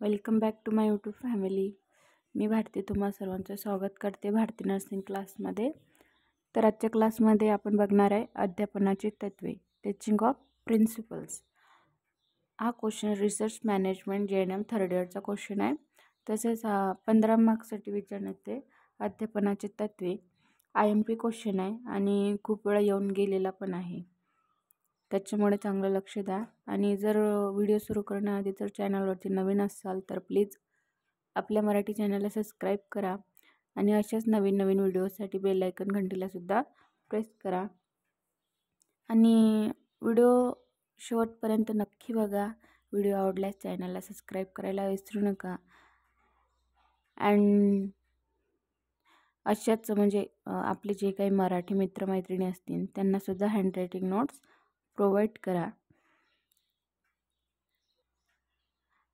Welcome back to my YouTube family. मी भारती तुम्हा सर्वांचं स्वागत करते भारती नर्सिंग क्लासमध्ये. तर आजच्या क्लासमध्ये आपण बघणार आहे अध्यापनाची तत्वे, टीचिंग ऑफ प्रिन्सिपल्स. हा question research management JNM third इयरचा क्वेश्चन आहे. तसेच हा 15 मार्क्ससाठी विचारण्यात येते. अध्यापनाची तत्वे IMP क्वेश्चन आहे आणि खूप वेळा येऊन गेलेला पण आहे, त्याच्यामुळे चांगलं लक्ष द्या. आणि जर व्हिडिओ सुरू करण्याआधी जर चॅनलवरती नवीन असाल तर प्लीज आपल्या मराठी चॅनलला सबस्क्राईब करा आणि अशाच नवीन नवीन व्हिडिओसाठी बेल आयकन घंटीलासुद्धा प्रेस करा. आणि व्हिडिओ शेवटपर्यंत नक्की बघा. व्हिडिओ आवडल्यास चॅनलला सबस्क्राईब करायला विसरू नका. अँड अशाच म्हणजे आपले जे काही मराठी मित्रमैत्रिणी असतील त्यांनासुद्धा हँडरायटिंग नोट्स प्रोव्हाइड करा.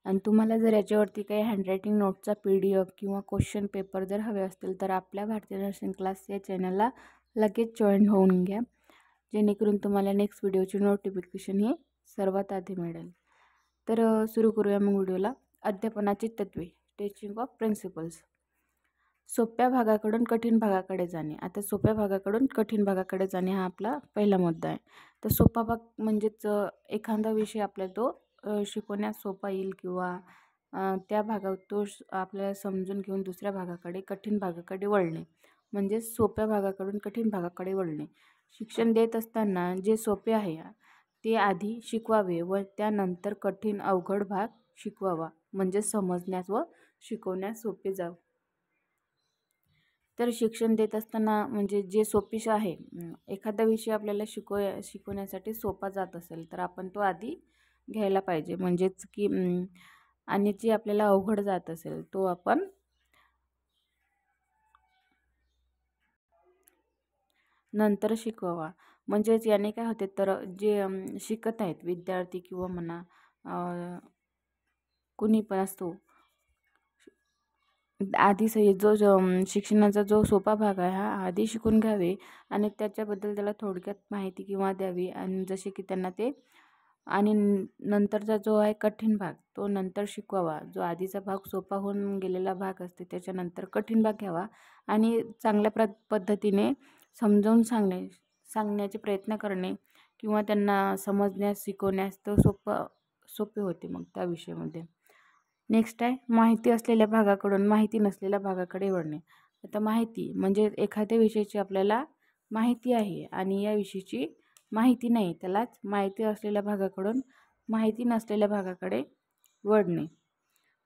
आणि तुम्हाला जर याच्यावरती काही हँडरायटिंग नोटचा PDF किंवा क्वेश्चन पेपर जर हवे असतील तर आपल्या भारतीय नर्सिंग क्लास या चॅनलला लगेच जॉईन होऊन घ्या, जेणेकरून तुम्हाला नेक्स्ट व्हिडिओची नोटिफिकेशन ही सर्वात आधी मिळेल. तर सुरू करूया मग व्हिडिओला. अध्यापनाची तत्वे, टीचिंग ऑफ प्रिन्सिपल्स. सोप्या भागाकडून कठीण भागाकडे जाणे. आता सोप्या भागाकडून कठीण भागाकडे जाणे हा आपला पहिला मुद्दा आहे. तर सोपा भाग म्हणजेच एखादा विषय आपल्याला तो शिकवण्यास सोपा येईल किंवा त्या भागात तो आपल्याला समजून घेऊन दुसऱ्या भागाकडे कठीण भागाकडे वळणे, म्हणजे सोप्या भागाकडून कठीण भागाकडे वळणे. शिक्षण देत असताना जे सोपे आहे ते आधी शिकवावे व त्यानंतर कठीण अवघड भाग शिकवावा, म्हणजे समजण्यास व शिकवण्यास सोपे जावं. तर शिक्षण देत असताना म्हणजे जे सोपी आहे, एखादा विषय आपल्याला शिकवण्यासाठी सोपा जात असेल तर आपण तो आधी घ्यायला पाहिजे, म्हणजेच की आणि जे आपल्याला अवघड जात असेल तो आपण नंतर शिकवावा. म्हणजेच याने काय होते तर जे शिकत आहेत विद्यार्थी किंवा म्हणा कुणी पण असतो, आधी जो शिक्षणाचा जो सोपा भाग आहे हा आधी शिकून घ्यावे आणि त्याच्याबद्दल त्याला थोडक्यात माहिती किंवा द्यावी, आणि जसे की त्यांना ते, आणि नंतरचा जो आहे कठीण भाग तो नंतर शिकवावा. जो आधीचा भाग सोपा होऊन गेलेला भाग असते त्याच्यानंतर कठीण भाग घ्यावा आणि चांगल्या पद्धतीने समजावून सांगण्याचे प्रयत्न करणे किंवा त्यांना समजण्यास शिकवण्यास तो सोपे होते मग त्या विषयामध्ये. नेक्स्ट आहे माहिती असलेल्या भागाकडून माहिती नसलेल्या भागाकडे वळणे. आता माहिती म्हणजे एखाद्या विषयाची आपल्याला माहिती आहे आणि या विषयाची माहिती नाही, त्यालाच माहिती असलेल्या भागाकडून माहिती नसलेल्या भागाकडे वळणे.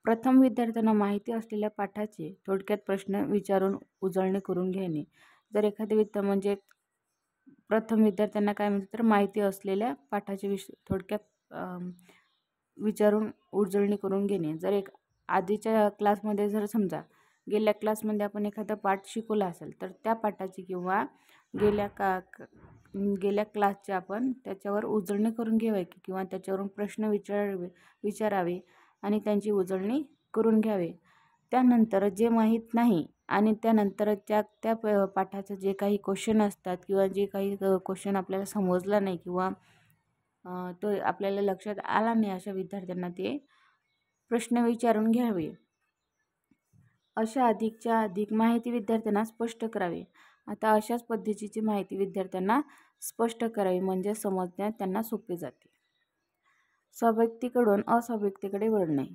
प्रथम विद्यार्थ्यांना माहिती असलेल्या पाठाचे थोडक्यात प्रश्न विचारून उजळणी करून घेणे. जर एखाद्या म्हणजे प्रथम विद्यार्थ्यांना काय म्हणतात तर माहिती असलेल्या पाठाचे थोडक्यात विचारून उजळणी करून घेणे. जर एक आधीच्या क्लासमध्ये जर समजा गेल्या क्लासमध्ये आपण एखादा पाठ शिकवला असेल तर त्या पाठाची किंवा गेल्या क्लासचे आपण त्याच्यावर उजळणी करून घ्यावी किंवा त्याच्यावरून प्रश्न विचारावे आणि त्यांची उजळणी करून घ्यावे. त्यानंतर जे माहीत नाही आणि त्यानंतर त्या पाठाचं जे काही क्वेश्चन असतात किंवा जे काही क्वेश्चन आपल्याला समजला नाही किंवा तो आपल्याला लक्षात आला नाही, अशा विद्यार्थ्यांना ते प्रश्न विचारून घ्यावे. अशा अधिकच्या अधिक माहिती विद्यार्थ्यांना स्पष्ट करावी. आता अशाच पद्धतीची माहिती विद्यार्थ्यांना स्पष्ट करावी म्हणजे समजण्यात त्यांना सोपे जाते. स्वाभक्तीकडून अस्वाभक्तीकडे वळणे.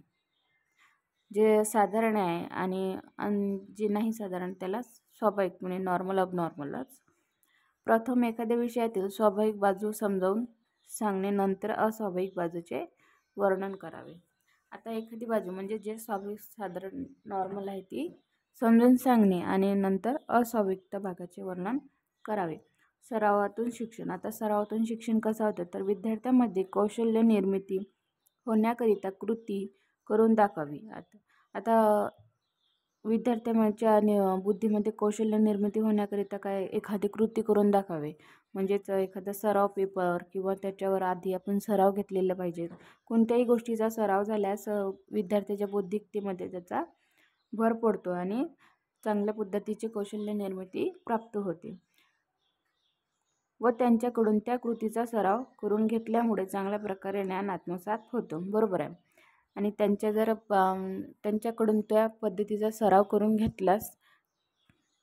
जे साधारण आहे आणि जे नाही साधारण त्याला स्वाभाविक म्हणजे नॉर्मल अबनॉर्मलच. प्रथम एखाद्या विषयातील स्वाभाविक बाजू समजावून सांगणे, नंतर अस्वाभाविक बाजूचे वर्णन करावे. आता एखादी बाजू म्हणजे जे स्वाभाविक साधारण नॉर्मल आहे ती समजून सांगणे आणि नंतर अस्वाभाविक भागाचे वर्णन करावे. सरावातून शिक्षण. आता सरावातून शिक्षण कसं होतं तर विद्यार्थ्यांमध्ये कौशल्य निर्मिती होण्याकरिता कृती करून दाखवावी. आता विद्यार्थ्यांच्या बुद्धीमध्ये कौशल्य निर्मिती होण्याकरिता काय एखादी कृती करून दाखवावे, म्हणजेच एखादा सराव पेपर किंवा त्याच्यावर आधी आपण सराव घेतलेला पाहिजे. कोणत्याही गोष्टीचा सराव झाल्यास विद्यार्थ्याच्या बुद्धिमत्तेमध्ये त्याचा भर पडतो आणि चांगल्या पद्धतीची कौशल्य निर्मिती प्राप्त होते व त्यांच्याकडून त्या कृतीचा सराव करून घेतल्यामुळे चांगल्या प्रकारे ज्ञान आत्मसात होतं. बरोबर आहे. आणि त्यांच्याकडून त्या पद्धतीचा सराव करून घेतल्यास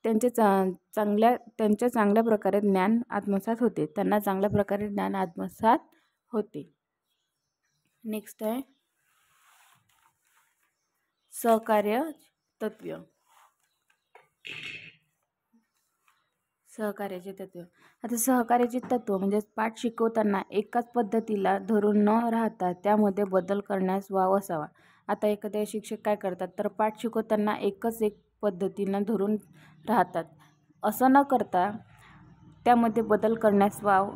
त्यांच्या चांगल्या प्रकारे ज्ञान आत्मसात होते. त्यांना चांगल्या प्रकारे ज्ञान आत्मसात होते. नेक्स्ट आहे सहकार्य तत्व. सहकार्याचे तत्व. आता सहकार्याचे तत्व म्हणजे पाठ शिकवताना एकाच पद्धतीला धरून न राहता त्यामध्ये बदल करण्यास वाव असावा. आता एखाद्या शिक्षक काय करतात तर पाठ शिकवताना एक पद्धतीनं धरून राहतात. असं न करता त्यामध्ये बदल करण्यास वाव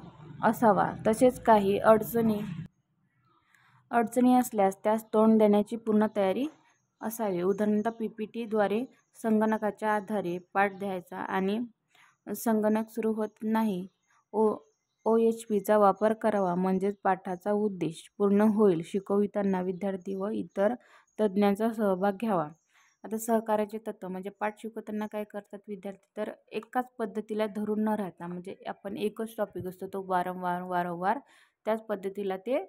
असावा. तसेच काही अडचणी असल्यास त्यास तोंड देण्याची पूर्ण तयारी असावी. उदाहरणार्थ PPTद्वारे संगणकाच्या आधारे पाठ द्यायचा आणि संगणक सुरू होत नाही OHPचा वापर करावा म्हणजेच पाठाचा उद्देश पूर्ण होईल. शिकविताना विद्यार्थी व इतर तज्ज्ञांचा सहभाग घ्यावा. आता सहकार्याचे तत्व म्हणजे पाठ शिकवताना काय करतात विद्यार्थी तर एकाच पद्धतीला धरून न राहता म्हणजे आपण एकच टॉपिक असतो तो वारंवार त्याच पद्धतीला ते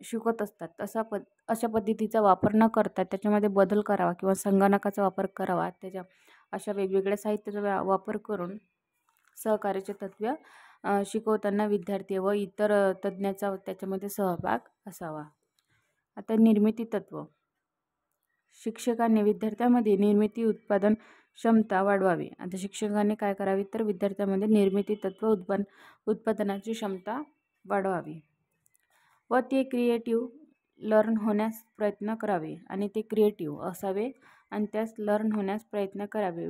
शिकवत असतात. अशा पद्धतीचा वापर न करता त्याच्यामध्ये बदल करावा किंवा संगणकाचा वापर करावा. अशा वेगवेगळ्या साहित्याचा वापर करून सहकार्याचे तत्व शिकवताना विद्यार्थी व इतर तज्ज्ञांचा त्याच्यामध्ये सहभाग असावा. आता निर्मिती तत्व. शिक्षकांनी विद्यार्थ्यांमध्ये निर्मिती उत्पादन क्षमता वाढवावी. आता शिक्षकांनी काय करावे तर विद्यार्थ्यांमध्ये निर्मिती तत्व उत्पादनाची क्षमता वाढवावी व ते क्रिएटिव्ह लर्न होण्यास प्रयत्न करावे आणि ते क्रिएटिव्ह असावे आणि त्यास लर्न होण्यास प्रयत्न करावे.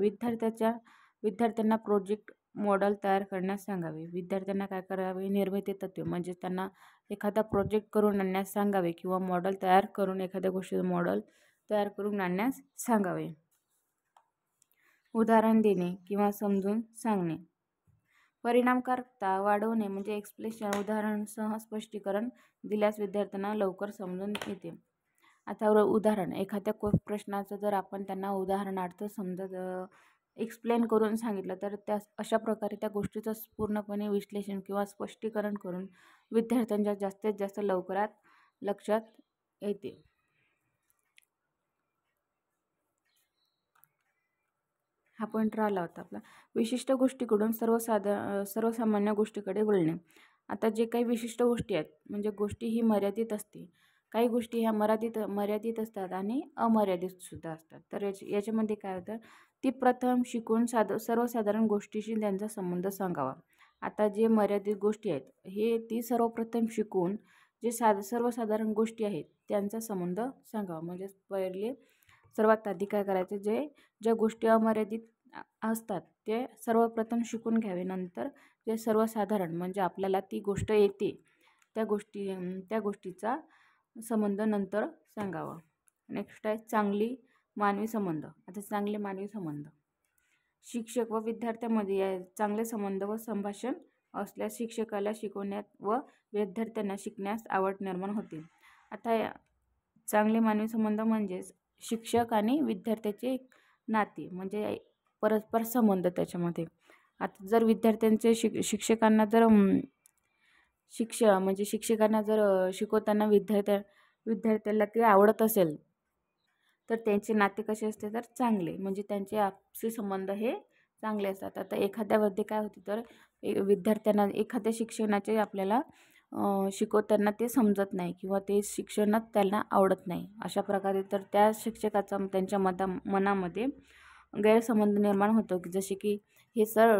विद्यार्थ्यांना प्रोजेक्ट मॉडेल तयार करण्यास सांगावे. विद्यार्थ्यांना काय करावे निर्मिती तत्व म्हणजे त्यांना एखादा प्रोजेक्ट करून आणण्यास सांगावे किंवा मॉडेल तयार करून एखाद्या गोष्टीचं मॉडेल तयार करून आणण्यास सांगावे. उदाहरण देणे किंवा समजून सांगणे. परिणामकारकता वाढवणे म्हणजे एक्सप्लेनेशन उदाहरणासह स्पष्टीकरण दिल्यास विद्यार्थ्यांना लवकर समजून येते. आता उदाहरण एखाद्या प्रश्नाचं जर आपण त्यांना उदाहरणार्थ एक्सप्लेन करून सांगितलं तर अशा प्रकारे त्या गोष्टीचं पूर्णपणे विश्लेषण किंवा स्पष्टीकरण करून विद्यार्थ्यांच्या जास्तीत जास्त लवकरात लक्षात येते. हा पॉईंट राहिला होता आपला. विशिष्ट गोष्टीकडून सर्वसामान्य गोष्टीकडे वळणे. आता जे काही विशिष्ट गोष्टी आहेत म्हणजे गोष्टी ही मर्यादित असते. काही गोष्टी ह्या मर्यादित असतात आणि अमर्यादित सुद्धा असतात. तर याच्यामध्ये काय होतं ती प्रथम शिकून सर्वसाधारण गोष्टीशी त्यांचा संबंध सांगावा. आता जे मर्यादित गोष्टी आहेत ती सर्वप्रथम शिकून जे सर्वसाधारण गोष्टी आहेत त्यांचा संबंध सांगावा. म्हणजे पहिले सर्वात आधी काय करायचं ज्या गोष्टी अमर्यादित असतात ते सर्वप्रथम शिकून घ्यावे. नंतर जे सर्वसाधारण म्हणजे आपल्याला ती गोष्ट येते त्या गोष्टीचा संबंध नंतर सांगावा. नेक्स्ट आहे चांगली मानवी संबंध. आता चांगले मानवी संबंध. शिक्षक व विद्यार्थ्यांमध्ये चांगले संबंध व संभाषण असल्यास शिक्षकाला शिकवण्यात व विद्यार्थ्यांना शिकण्यास आवड निर्माण होते. आता चांगले मानवी संबंध म्हणजेच शिक्षक आणि विद्यार्थ्याचे नाते म्हणजे परस्पर संबंध त्याच्यामध्ये. आता जर विद्यार्थ्यांचे शिक्षकांना जर शिकवताना विद्यार्थ्याला ते आवडत असेल तर त्यांचे नाते कसे असते तर चांगले म्हणजे त्यांचे आपसी संबंध हे चांगले असतात. आता एखाद्यामध्ये काय होते तर विद्यार्थ्यांना एखाद्या शिक्षणाचे आपल्याला शिकवताना ते समजत नाही किंवा ते शिक्षणात त्यांना आवडत नाही. अशा प्रकारे तर त्या शिक्षकाचा त्यांच्या मनामध्ये गैरसंबंध निर्माण होतो की जसे की हे सर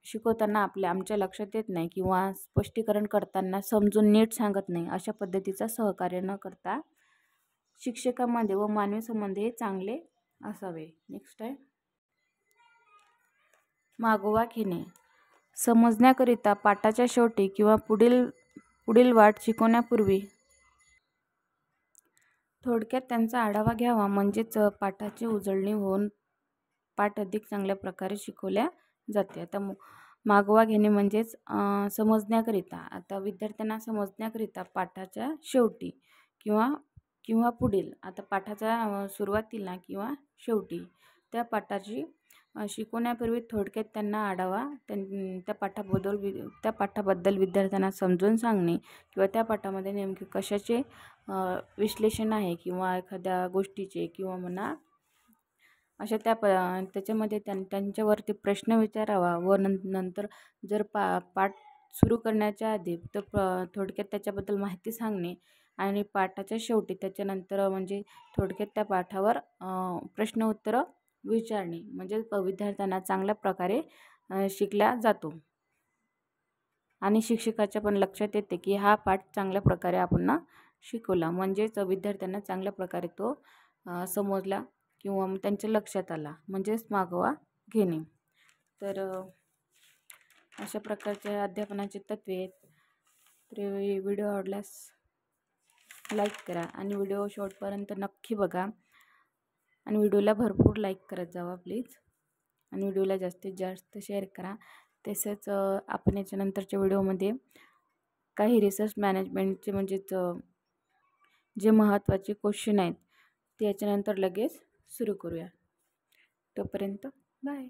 शिकवताना आमच्या लक्षात येत नाही किंवा स्पष्टीकरण करताना समजून नीट सांगत नाही. अशा पद्धतीचा सहकार्य न करता शिक्षकांमध्ये व मानवी संबंध हे चांगले असावे. नेक्स्ट आहे मागोवा घेणे. समजण्याकरिता पाठाच्या शेवटी किंवा पुढील वाट शिकवण्यापूर्वी थोडक्यात त्यांचा आढावा घ्यावा म्हणजेच पाठाची उजळणी होऊन पाठ अधिक चांगल्या प्रकारे शिकवल्या जाते. आता मागोवा घेणे म्हणजेच समजण्याकरिता. आता विद्यार्थ्यांना समजण्याकरिता पाठाच्या शेवटी किंवा पुढील आता पाठाच्या सुरुवातीला किंवा शेवटी त्या पाठाची शिकवण्यापूर्वी थोडक्यात त्यांना आढावा त्या पाठाबद्दल विद्यार्थ्यांना समजून सांगणे किंवा त्या पाठामध्ये नेमके कशाचे विश्लेषण आहे किंवा एखाद्या गोष्टीचे किंवा म्हणा अशा त्याच्यामध्ये त्यांच्यावरती प्रश्न विचारावा व नंतर जर पाठ सुरू करण्याच्या आधी थोडक्यात त्याच्याबद्दल माहिती सांगणे आणि पाठाच्या शेवटी त्याच्यानंतर म्हणजे थोडक्यात त्या पाठावर प्रश्न उत्तरं विचारणे म्हणजे विद्यार्थ्यांना चांगल्या प्रकारे शिकला जातो आणि शिक्षकाच्या पण लक्षात येते की हा पाठ चांगल्या प्रकारे आपण शिकवला, म्हणजेच विद्यार्थ्यांना चांगल्या प्रकारे तो समजला किंवा त्यांच्या लक्षात आला, म्हणजेच मागोवा घेणे. तर अशा प्रकारचे अध्यापनाचे तत्त्वे आहेत. तर व्हिडिओ आवडल्यास लाईक करा आणि व्हिडिओ शेवटपर्यंत नक्की बघा आणि व्हिडिओला भरपूर लाईक करत जावा प्लीज आणि व्हिडिओला जास्तीत जास्त शेअर करा. तसेच आपण याच्यानंतरच्या व्हिडिओमध्ये काही रिसर्च मॅनेजमेंटचे म्हणजेच जे महत्त्वाचे क्वेश्चन आहेत ते याच्यानंतर लगेच सुरू करूया. तोपर्यंत बाय.